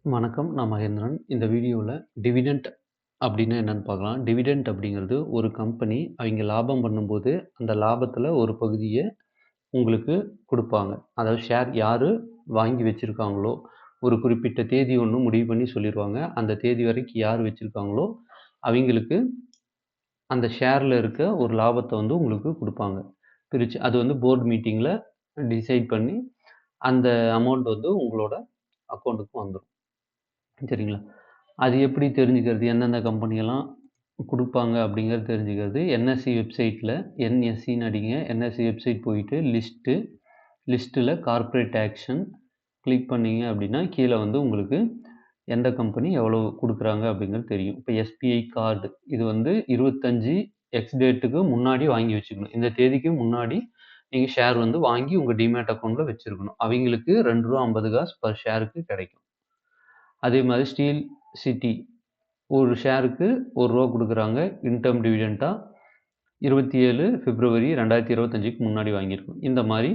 வணக்கம். நான் மகேந்திரன். இந்த வீடியோல டிவிடெண்ட் அப்டின்னா என்னன்னு பார்க்கலாம். டிவிடெண்ட் அப்படிங்கிறது ஒரு கம்பெனி அவைங்க லாபம் பண்ணும்போது, அந்த லாபத்துல ஒரு பகுதிய உங்களுக்கு குடுப்பாங்க. அதாவது ஷேர் யாரு வாங்கி வச்சிருக்காங்களோ, ஒரு குறிப்பிட்ட தேதி ஒண்ணு முடிவு பண்ணி சொல்லிருவாங்க. அந்த தேதி வரைக்கும் யார் வச்சிருக்காங்களோ, அவைங்களுக்கு அந்த ஷேர்ல இருக்க ஒரு லாபத்த வந்து உங்களுக்கு குடுப்பாங்க. பிரிச்சு அது வந்து போர்ட் மீட்டிங்ல டிசைட் பண்ணி, அந்த அமௌண்ட் வந்து உங்களோட அக்கவுண்ட்டுக்கு வந்துரும். சரிங்களா? அது எப்படி தெரிஞ்சுக்கிறது? எந்தெந்த கம்பெனியெல்லாம் குடுப்பாங்க அப்படிங்கிறது தெரிஞ்சுக்கிறது, என்எஸ்இ வெப்சைட்ல என்எஸ்இன்னு அடிங்க. என்எஸ்இ வெப்சைட் போயிட்டு லிஸ்ட்டுல கார்ப்பரேட் ஆக்ஷன் கிளிக் பண்ணீங்க அப்படின்னா, கீழ வந்து உங்களுக்கு எந்த கம்பெனி எவ்வளவு குடுக்குறாங்க அப்படிங்கிறது தெரியும். இப்ப எஸ்பிஐ கார்டு இது வந்து 25 எக்ஸ் டேட்டுக்கு முன்னாடி வாங்கி வச்சுக்கணும். இந்த தேதிக்கு முன்னாடி நீங்க ஷேர் வந்து வாங்கி உங்க டிமேட் அக்கவுண்ட்ல வச்சிருக்கணும். அவைங்களுக்கு ரூ. 2.50 பெர் ஷேருக்கு கிடைக்கும். அதே மாதிரி ஸ்டீல் சிட்டி ஒரு ஷேருக்கு ரூ. 1 குடுக்குறாங்க. இன்டர்ம் டிவிடெண்டா 27 பிப்ரவரி 2025க்கு முன்னாடி வாங்கியிருக்கணும். இந்த மாரி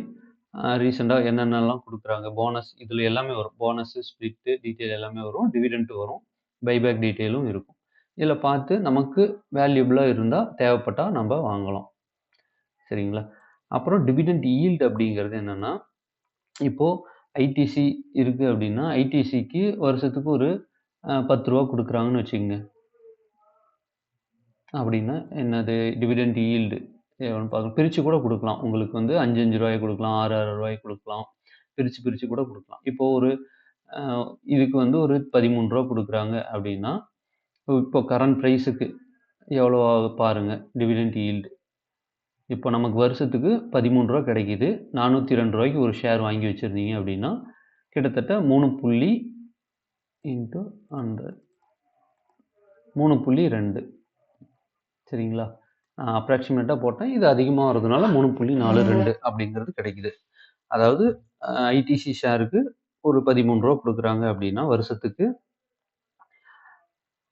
ரீசென்ட்டா என்னென்னலாம் குடுக்குறாங்க, போனஸ் இதுல எல்லாமே வரும். போனஸ், ஸ்பிளிட் டீட்டெயில் எல்லாமே வரும். டிவிடெண்ட் வரும். பைபேக் டீட்டெயிலும் இருக்கும். இதுல பார்த்து நமக்கு வேல்யூபிளா இருந்தா, தேவைப்பட்டா நம்ப வாங்கலாம். சரிங்களா? அப்புறம் டிவிடெண்ட் யீல்ட் அப்படிங்கிறது என்னன்னா, இப்போ ஐடிசி இருக்கு அப்படின்னா, ஐடிசிக்கு வருஷத்துக்கு ஒரு ரூ. 10 குடுக்குறாங்கன்னு வச்சுக்கங்க. அப்படின்னா என்னது? டிவிடெண்ட் யீல்டு எவ்வளோன்னு பார்க்கணும். பிரிச்சு கூட குடுக்கலாம். உங்களுக்கு வந்து ரூ. 5, 5 குடுக்கலாம். ரூ. 6, 6 குடுக்கலாம். பிரிச்சு, பிரிச்சு கூட குடுக்கலாம். இப்போ ஒரு அ இதுக்கு வந்து ஒரு ரூ. 13 குடுக்குறாங்க அப்படின்னா, இப்போ கரண்ட் பிரைஸுக்கு எவ்வளோ ஆகுது பாருங்க. Dividend yield. இப்போ நமக்கு வருஷத்துக்கு ரூ. 13 கிடைக்குது. ரூ. 402க்கு ஒரு ஷேர் வாங்கி வச்சிருந்தீங்க அப்படின்னா, கிட்டத்தட்ட 3 இன்டூ 100 3.2 சரிங்களா? அப்ராக்ஸிமேட்டா போட்டேன். இது அதிகமா வரதுனால 3.42 அப்படிங்கிறது கிடைக்குது. அதாவது ஐடிசி ஷேருக்கு ஒரு ரூ. 13 குடுக்குறாங்க அப்படின்னா, வருஷத்துக்கு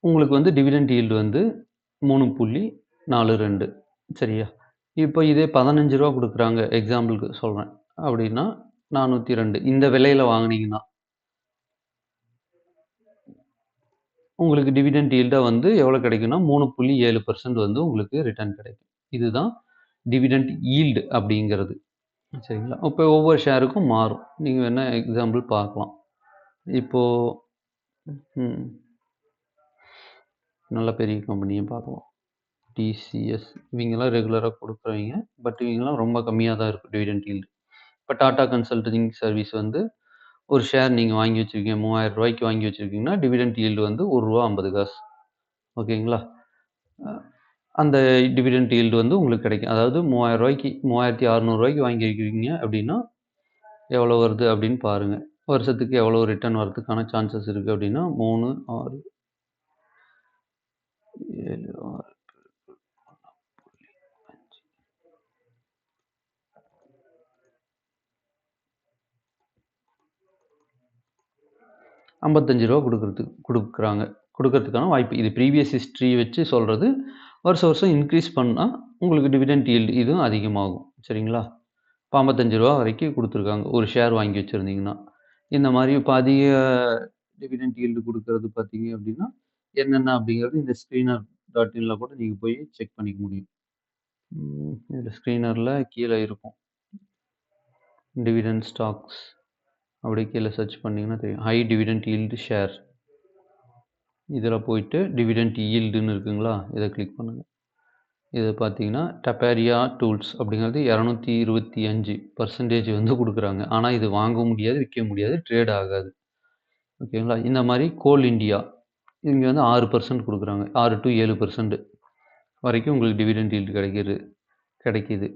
உங்களுக்கு வந்து டிவிடெண்ட் யீல்டு வந்து 3.42 சரியா? இப்போ இதே ரூ. 15 குடுக்குறாங்க எக்ஸாம்பிள்க்கு சொல்றேன். அப்படின்னா 402 இந்த விலையில வாங்குனீங்கன்னா, உங்களுக்கு டிவிடெண்ட் யீல்டா வந்து எவ்வளோ கிடைக்கும்னா 3.7% வந்து உங்களுக்கு ரிட்டர்ன் கிடைக்கும். இதுதான் டிவிடெண்ட் யீல்டு அப்படிங்கிறது. சரிங்களா? இப்போ ஒவ்வொரு ஷேருக்கும் மாறும். நீங்க வேணா எக்ஸாம்பிள் பார்க்கலாம். இப்போ ம். நல்ல பெரிய கம்பெனிய பார்க்கலாம். டிசிஎஸ் இவங்கலாம் ரெகுலரா குடுக்குறவைங்க. பட் இவங்கலாம் ரொம்ப கம்மியா தான் இருக்கும் டிவிடெண்ட் யீல்டு. இப்ப டாடா கன்சல்டிங் சர்வீஸ் வந்து ஒரு ஷேர் நீங்க வாங்கி வச்சிருக்கீங்க. ரூ. 3000க்கு வாங்கி வச்சிருக்கீங்கன்னா, டிவிடெண்ட் யீல்டு வந்து ரூ. 1.50 ஓகேங்களா? அ அந்த டிவிடெண்ட் யீல்டு வந்து உங்களுக்கு கிடைக்கும். அதாவது ரூ. 3000க்கு ரூ. 3600 வாங்கியிருக்கிறீங்க அப்படின்னா, எவ்வளோ வருது அப்படின்னு பாருங்க. வருஷத்துக்கு எவ்வளோ ரிட்டர்ன் வரதுக்கான சான்சஸ் இருக்கு அப்படின்னா, 3, 6, 7, 6 ரூ. 55 குடுக்குறாங்க. குடுக்கறதுக்கான வாய்ப்பு. இது ப்ரீவியஸ் ஹிஸ்டரி வச்சு சொல்றது. வருஷம் வருஷம் இன்கிரீஸ் பண்ணா உங்களுக்கு டிவிடெண்ட் யீல்டு இதுவும் அதிகமாகும். சரிங்களா? இப்ப ரூ. 55 வரைக்கும் குடுத்துருக்காங்க. ஒரு ஷேர் வாங்கி வச்சிருந்தீங்கன்னா. இந்த மாரி இப்ப அதிக டிவிடெண்ட் யீல்டு குடுக்குறது பார்த்தீங்க அப்டின்னா, என்னென்ன அப்டிங்கிறது இந்த ஸ்கிரீனர் டாட் இன்ல கூட நீங்க போய் செக் பண்ணிக்க முடியும். இதுல ஸ்கிரீனர்ல கீழ இருக்கும். டிவிடெண்ட் ஸ்டாக்ஸ் அப்டியே கீழ சர்ச் பண்ணீங்கன்னா தெரியும். High dividend yield share. இதுல போயிட்டு டிவிடெண்ட் யீல்டுன்னு இருக்குங்களா? இத கிளிக் பண்ணுங்க. இத பார்த்தீங்கன்னா, டபேரியா டூல்ஸ் அப்படிங்கிறது 225% வந்து குடுக்குறாங்க. ஆனா இது வாங்க முடியாது, விக்க முடியாது, ட்ரேட் ஆகாது. ஓகேங்களா? இந்த மாரி கோல் இண்டியா இங்க வந்து 6% குடுக்குறாங்க. 6 டூ 7% வரைக்கும் உங்களுக்கு டிவிடெண்ட் யீல்டு கிடைக்குது.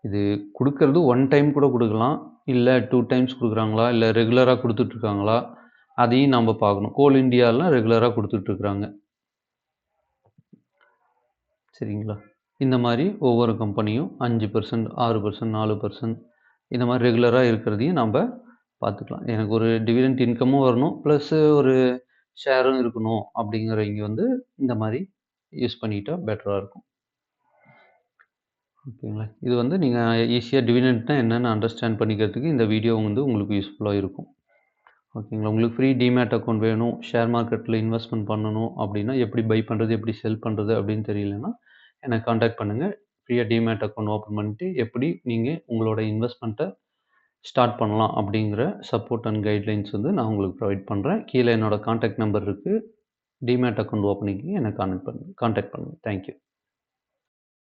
இது குடுக்கறது 1 டைம் கூட குடுக்கலாம். இல்ல 2 டைம்ஸ் குடுக்குறாங்களா? இல்ல ரெகுலரா குடுத்துட்டு இருக்காங்களா? அதையும் நம்ப பார்க்கணும். கோல் இண்டியாலாம் ரெகுலரா குடுத்துட்டு இருக்காங்க. சரிங்களா? இந்த மாரி ஒவ்வொரு கம்பெனியும் 5%, 6%, 4% இந்த மாரி ரெகுலரா இருக்கிறதையும் நம்ப பார்த்துக்கலாம். எனக்கு ஒரு டிவிடெண்ட் இன்கமும் வரணும். பிளஸ் ஒரு ஷேரும் இருக்கணும் அப்படிங்கிறவைங்க வந்து இந்த மாரி யூஸ் பண்ணிக்கிட்டா பெட்டரா இருக்கும். ஓகேங்களா? இது வந்து நீங்க ஈஸியா டிவிடெண்ட்னா என்னன்னு அண்டர்ஸ்டாண்ட் பண்ணிக்கிறதுக்கு இந்த வீடியோ வந்து உங்களுக்கு யூஸ்ஃபுல்லா இருக்கும். ஓகேங்களா. உங்களுக்கு ஃப்ரீ டீமேட் அக்கவுண்ட் வேணும், ஷேர் மார்க்கெட்டில இன்வெஸ்ட்மென்ட் பண்ணணும் அப்படின்னா, எப்படி பை பண்ணுறது, எப்படி செல் பண்ணுறது அப்படின்னு தெரியலன்னா, என்ன கான்டாக்ட் பண்ணுங்க. ஃப்ரீயா டீமேட் அக்கவுண்ட் ஓப்பன் பண்ணிட்டு, எப்படி நீங்க உங்களோட இன்வெஸ்ட்மென்ட்ட ஸ்டார்ட் பண்ணலாம் அப்படிங்கிற சப்போர்ட் அண்ட் கைட்லைன்ஸ் வந்து நான் உங்களுக்கு ப்ரொவைட் பண்றேன். கீழ என்னோட கான்டாக்ட் நம்பர் இருக்கு. டீமேட் அக்கவுண்ட் ஓப்பனிங்க்கு என்ன கான்டாக்ட் பண்ணுங்க. Thank you.